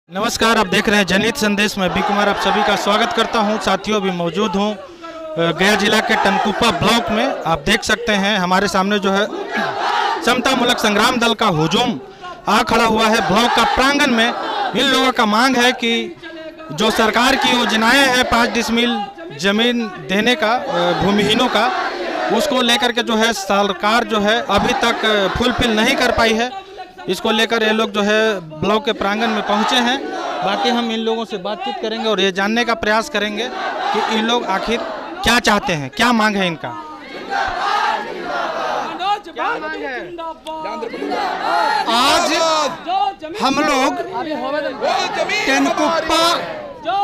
नमस्कार, आप देख रहे हैं जनहित संदेश में बी कुमार आप सभी का स्वागत करता हूं। साथियों, अभी मौजूद हूं गया जिला के टनकुप्पा ब्लॉक में। आप देख सकते हैं हमारे सामने जो है समतामूलक संग्राम दल का हुजूम आ खड़ा हुआ है ब्लॉक का प्रांगण में। इन लोगों का मांग है कि जो सरकार की योजनाएं हैं 5 डिसमिल जमीन देने का भूमिहीनों का, उसको लेकर के जो है सरकार जो है अभी तक फुलफिल नहीं कर पाई है। इसको लेकर ये लोग जो है ब्लॉक के प्रांगण में पहुंचे हैं। बाकी हम इन लोगों से बातचीत करेंगे और ये जानने का प्रयास करेंगे कि इन लोग आखिर क्या चाहते हैं, क्या मांग है इनका। क्या मांग है? आज हम लोग टनकुप्पा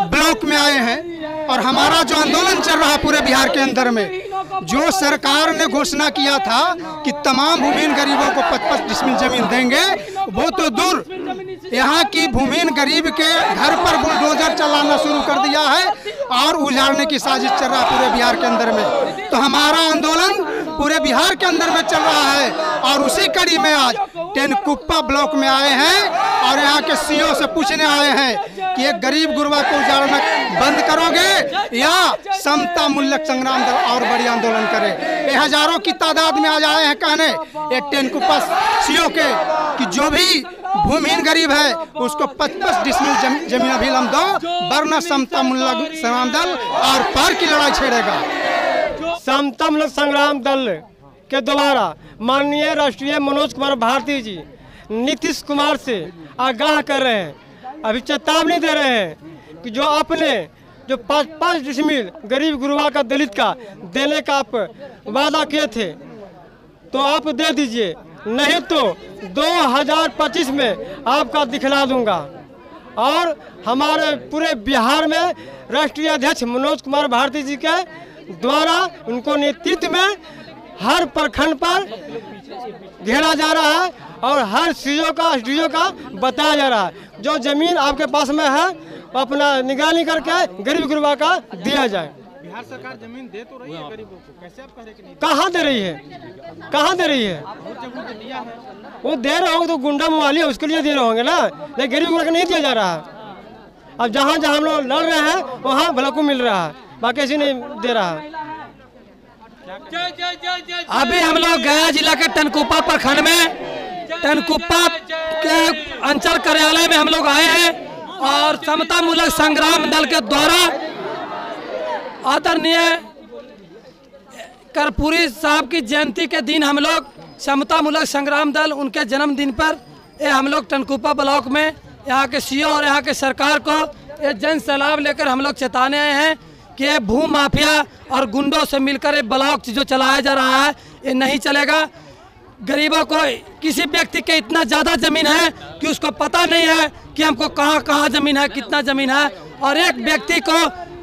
ब्लॉक में आए हैं और हमारा जो आंदोलन चल रहा पूरे बिहार के अंदर में, जो सरकार ने घोषणा किया था कि तमाम भूमिहीन गरीबों को 55 डिसमिल जमीन देंगे, वो तो दूर, यहाँ की भूमिहीन गरीब के घर पर बुलडोजर चलाना शुरू कर दिया है और उजाड़ने की साजिश चल रहा है पूरे बिहार के अंदर में। तो हमारा आंदोलन पूरे बिहार के अंदर में चल रहा है और उसी कड़ी में आज टनकुप्पा ब्लॉक में आए हैं और यहाँ के सीओ से पूछने आए हैं कि एक गरीब गुरबा को उजाड़ना बंद करोगे या समतामूलक संग्राम दल और बड़ी आंदोलन करे। ये हजारों की तादाद में आज आए हैं कहने एक टनकुप्पा सीओ के कि जो भी भूमिहीन गरीब है उसको 55 डिसमिल जमीन अभी हम दो, वरना समतामूलक संग्राम दल और पार की लड़ाई छेड़ेगा। समतामूलक संग्राम दल के द्वारा माननीय राष्ट्रीय मनोज कुमार भारती जी नीतीश कुमार से आगाह कर रहे हैं, अभी चेतावनी दे रहे हैं कि जो आपने जो 5 डिसमिल गरीब गुरबा का दलित का देने का आप वादा किए थे तो आप दे दीजिए, नहीं तो 2025 में आपका दिखला दूंगा। और हमारे पूरे बिहार में राष्ट्रीय अध्यक्ष मनोज कुमार भारती जी के द्वारा उनको नेतृत्व में हर प्रखंड पर घेरा जा रहा है और हर सीओ का एसडीओ का बताया जा रहा है जो जमीन आपके पास में है अपना निगरानी करके गरीब गुरबा का दिया जाए। बिहार सरकार जमीन दे तो रही है गरीबों को, कैसे आप कह रहे कि नहीं? कहाँ दे रही है? कहाँ दे रही है? बहुत जगहों पे दिया है। वो दे रहे होंगे तो गुंडा मवाली है उसके लिए दे रहे होंगे ना, लेकिन गरीब गुरबा को नहीं दिया जा रहा है। अब जहाँ जहाँ हम लोग लड़ रहे हैं वहाँ भला को मिल रहा है, बाकी ऐसे नहीं दे रहा है। अभी हम लोग गया जिला के टनकुप्पा प्रखंड में टनकुप्पा के अंचल कार्यालय में हम लोग आए हैं और समतामूलक संग्राम दल के द्वारा आदरणीय कर्पूरी साहब की जयंती के दिन हम लोग समतामूलक संग्राम दल उनके जन्मदिन पर हम लोग टनकुप्पा ब्लॉक में यहाँ के सीओ और यहाँ के सरकार को ये जन सैलाब लेकर हम लोग चेताने आए हैं कि ये भू माफिया और गुंडों से मिलकर ये ब्लॉक जो चलाया जा रहा है ये नहीं चलेगा। गरीबों को किसी व्यक्ति के इतना ज़्यादा ज़मीन है कि उसको पता नहीं है कि हमको कहाँ कहाँ ज़मीन है, कितना ज़मीन है, और एक व्यक्ति को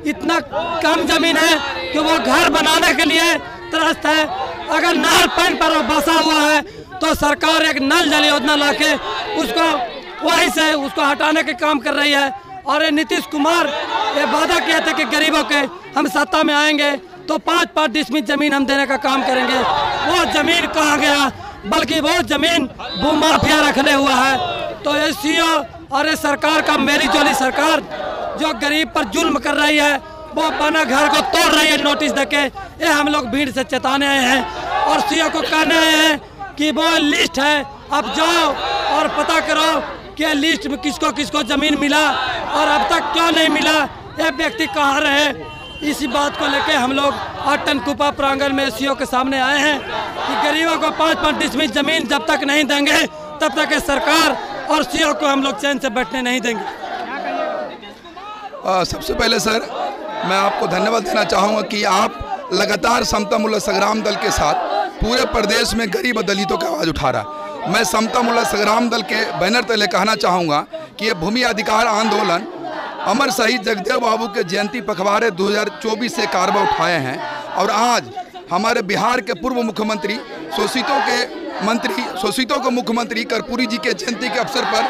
इतना कम ज़मीन है कि वो घर बनाने के लिए त्रस्त है। अगर नहर पानी पर वो बसा हुआ है तो सरकार एक नल जल योजना ला के उसको वहीं से उसको हटाने के काम कर रही है। और ये नीतीश कुमार ये वादा किए थे कि गरीबों के हम सत्ता में आएंगे तो 5-5 डिसमिल जमीन हम देने का काम करेंगे। वो जमीन कहाँ गया, बल्कि वो जमीन भूमाफिया रखने हुआ है। तो ये सीओ और ये सरकार का मेरी जोली सरकार जो गरीब पर जुल्म कर रही है, वो अपना घर को तोड़ रही है नोटिस देके। ये हम लोग भीड़ से चेताने आए हैं और सीओ को कहने आए हैं कि वो लिस्ट है, अब जाओ और पता करो कि लिस्ट में किसको किसको जमीन मिला और अब तक क्यों नहीं मिला, ये व्यक्ति कहाँ रहे। इसी बात को लेके हम लोग आज टनकुप्पा प्रांगण में सीओ के सामने आए हैं कि गरीबों को 5-5 डिसमिल जमीन जब तक नहीं देंगे तब तक ये सरकार और सीओ को हम लोग चैन से बैठने नहीं देंगे। सबसे पहले सर मैं आपको धन्यवाद देना चाहूँगा कि आप लगातार समतामूलक संग्राम दल के साथ पूरे प्रदेश में गरीब और दलितों की आवाज़ उठा रहा है। मैं समतामूलक संग्राम दल के बैनर तले कहना चाहूँगा कि ये भूमि अधिकार आंदोलन अमर शहीद जगदेव बाबू के जयंती पखवाड़े 2024 से कारवा उठाए हैं और आज हमारे बिहार के पूर्व मुख्यमंत्री शोषितों के मुख्यमंत्री कर्पूरी जी के जयंती के अवसर पर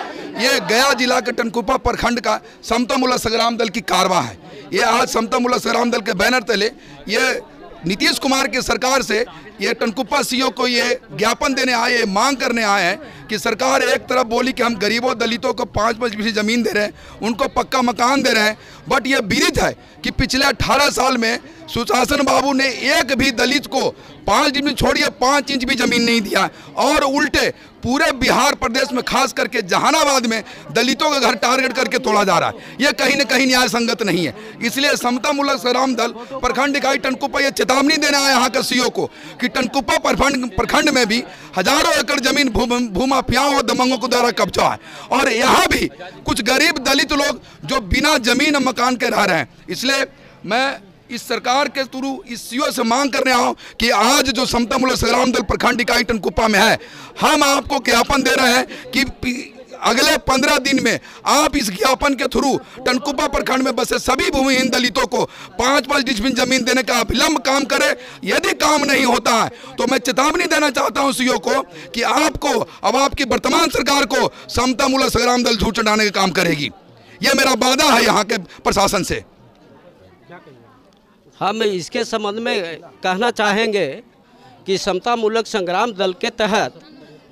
ये गया जिला के टनकुप्पा प्रखंड का समतामूलक संग्राम दल की कारवा है। ये आज समतामूलक संग्राम दल के बैनर तले ये नीतीश कुमार की सरकार से ये टनकुप्पा सीओ को ये ज्ञापन देने आए, मांग करने आए हैं कि सरकार एक तरफ बोली कि हम गरीबों दलितों को 5-5 बीघे ज़मीन दे रहे हैं, उनको पक्का मकान दे रहे हैं, बट ये विदित है कि पिछले 18 साल में सुशासन बाबू ने एक भी दलित को 5 इंच छोड़िए 5 इंच भी ज़मीन नहीं दिया, और उल्टे पूरे बिहार प्रदेश में खास करके जहानाबाद में दलितों का घर टारगेट करके तोड़ा जा रहा है। ये कहीं न कहीं न्याय संगत नहीं है। इसलिए समता मूलक संग्राम दल प्रखंड इकाई टनकुप्पा ये चेतावनी देना है यहाँ के सीओ को कि टनकुप्पा प्रखंड में भी हजारों एकड़ जमीन भूमाफियाओं और दबंगों को द्वारा कब्जा है, और यहाँ भी कुछ गरीब दलित लोग जो बिना जमीन और मकान के रह रहे हैं। इसलिए मैं इस सरकार के थ्रू इस सीओ से मांग करने आऊँ कि आज जो समता मूलक संग्राम दल प्रखंड इकाई टनकुप्पा में है, हम आपको ज्ञापन दे रहे हैं कि अगले 15 दिन में आप इस ज्ञापन के थ्रू टनकुप्पा प्रखंड में बसे सभी भूमिहीन दलितों को 5-5 डिसमिल जमीन देने का अविलंब काम करे। यदि काम नहीं होता है तो मैं चेतावनी देना चाहता हूं सीओ को कि आपको अब आपकी वर्तमान सरकार को समता मूलक संग्राम दल झूठ चढ़ाने का काम करेगी। यह मेरा वादा है यहाँ के प्रशासन से। हम इसके संबंध में कहना चाहेंगे कि समता मूलक संग्राम दल के तहत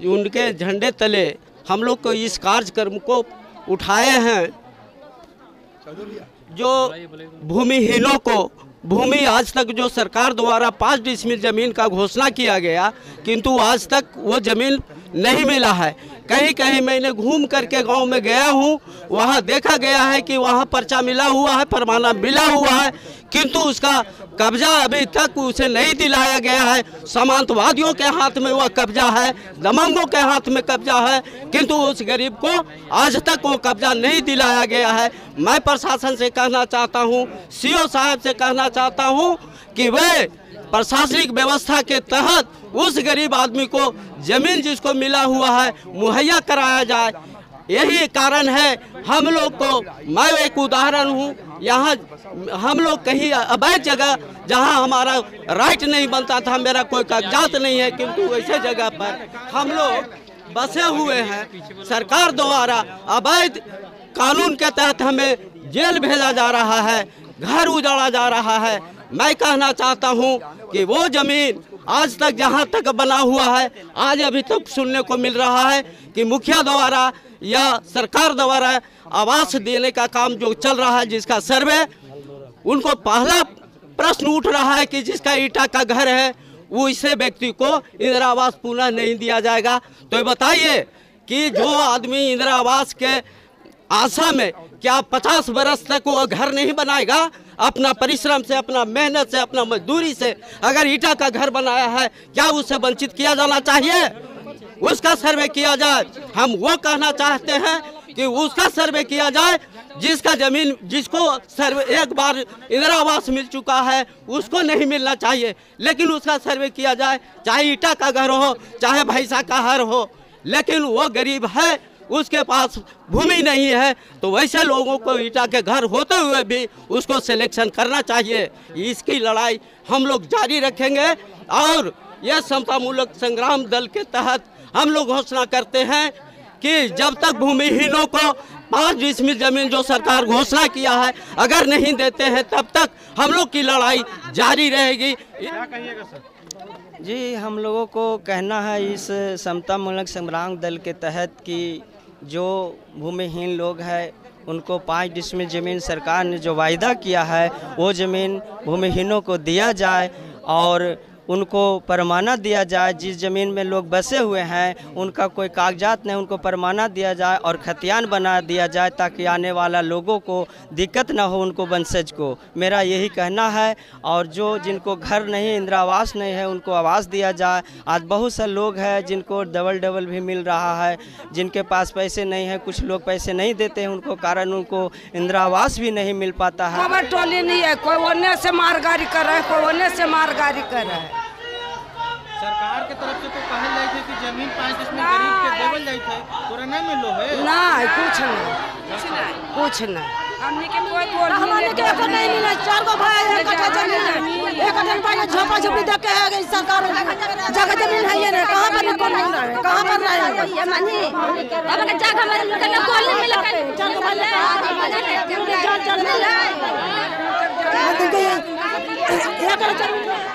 उनके झंडे तले हम लोग को इस कार्यक्रम को उठाए हैं। जो भूमिहीनों को भूमि आज तक जो सरकार द्वारा 5 डिसमिल जमीन का घोषणा किया गया, किंतु आज तक वो जमीन नहीं मिला है। कहीं कहीं मैंने घूम करके गांव में गया हूं, वहां देखा गया है कि वहां पर्चा मिला हुआ है, परवाना मिला हुआ है, किंतु उसका कब्जा अभी तक उसे नहीं दिलाया गया है। सामंतवादियों के हाथ में वह कब्जा है, दबंगों के हाथ में कब्जा है, किंतु उस गरीब को आज तक वो कब्जा नहीं दिलाया गया है। मैं प्रशासन से कहना चाहता हूँ, सीओ साहब से कहना चाहता हूँ कि वे प्रशासनिक व्यवस्था के तहत उस गरीब आदमी को जमीन जिसको मिला हुआ है मुहैया कराया जाए। यही कारण है हम लोग को, मैं एक उदाहरण हूँ, यहाँ हम लोग कहीं अवैध जगह जहाँ हमारा राइट नहीं बनता था, मेरा कोई कागजात नहीं है, किंतु वैसे जगह पर हम लोग बसे हुए हैं। सरकार द्वारा अवैध कानून के तहत हमें जेल भेजा जा रहा है, घर उजाड़ा जा रहा है। मैं कहना चाहता हूं कि वो जमीन आज तक जहां तक बना हुआ है, आज अभी तक सुनने को मिल रहा है कि मुखिया द्वारा या सरकार द्वारा आवास देने का काम जो चल रहा है, जिसका सर्वे, उनको पहला प्रश्न उठ रहा है कि जिसका ईटा का घर है वो इसे व्यक्ति को इंदिरा आवास पुनः नहीं दिया जाएगा। तो बताइए कि जो आदमी इंदिरा आवास के आशा में क्या 50 बरस तक वो घर नहीं बनाएगा? अपना परिश्रम से, अपना मेहनत से, अपना मजदूरी से अगर ईटा का घर बनाया है, क्या उससे वंचित किया जाना चाहिए? उसका सर्वे किया जाए। हम वो कहना चाहते हैं कि उसका सर्वे किया जाए जिसका जमीन, जिसको सर्वे एक बार इंदिरा आवास मिल चुका है, उसको नहीं मिलना चाहिए, लेकिन उसका सर्वे किया जाए, चाहे ईटा का घर हो, चाहे भैंसा का घर हो, लेकिन वो गरीब है, उसके पास भूमि नहीं है, तो वैसे लोगों को ईटा के घर होते हुए भी उसको सिलेक्शन करना चाहिए। इसकी लड़ाई हम लोग जारी रखेंगे, और यह समता मूलक संग्राम दल के तहत हम लोग घोषणा करते हैं कि जब तक भूमिहीनों को 5 डिसमिल जमीन जो सरकार घोषणा किया है अगर नहीं देते हैं, तब तक हम लोग की लड़ाई जारी रहेगी। क्या कहिएगा सर? जी, हम लोगों को कहना है इस समता मूलक संग्राम दल के तहत कि जो भूमिहीन लोग हैं उनको 5 डिसमिल ज़मीन सरकार ने जो वायदा किया है वो ज़मीन भूमिहीनों को दिया जाए, और उनको परमाना दिया जाए। जिस ज़मीन में लोग बसे हुए हैं उनका कोई कागजात नहीं, उनको परमाना दिया जाए और खतियान बना दिया जाए, ताकि आने वाला लोगों को दिक्कत ना हो, उनको वंशज को। मेरा यही कहना है। और जो जिनको घर नहीं, इंदिरा आवास नहीं है, उनको आवास दिया जाए। आज बहुत से लोग हैं जिनको डबल भी मिल रहा है, जिनके पास पैसे नहीं है, कुछ लोग पैसे नहीं देते हैं, उनको कारण उनको इंदिरा आवास भी नहीं मिल पाता है। खबर टोली नहीं है, कोई ओने से मारगारी कर रहा है, कोई ओने से मारगारी कर रहा है। सरकार के तरफ से तो कहल जाए थे कि जमीन 5 डिसमिल गरीब के देवल जाए थे, तोरा नहीं मिलो है? नहीं, कुछ नहीं। हमने के कोई बोल हमने के को नहीं मिला। 4 गो भाई है, कट्ठा जमीन, एक दिन भाई झोपा झोपड़ी दे के है सरकार जगह जमीन है, ये कहां पर कौन मिल रहा है, कहां पर रहा है ये मानी अब के जगह हमारे लोग ने कॉल नहीं मिला। 4 गो भाई है, 4 मिला है, एक जमीन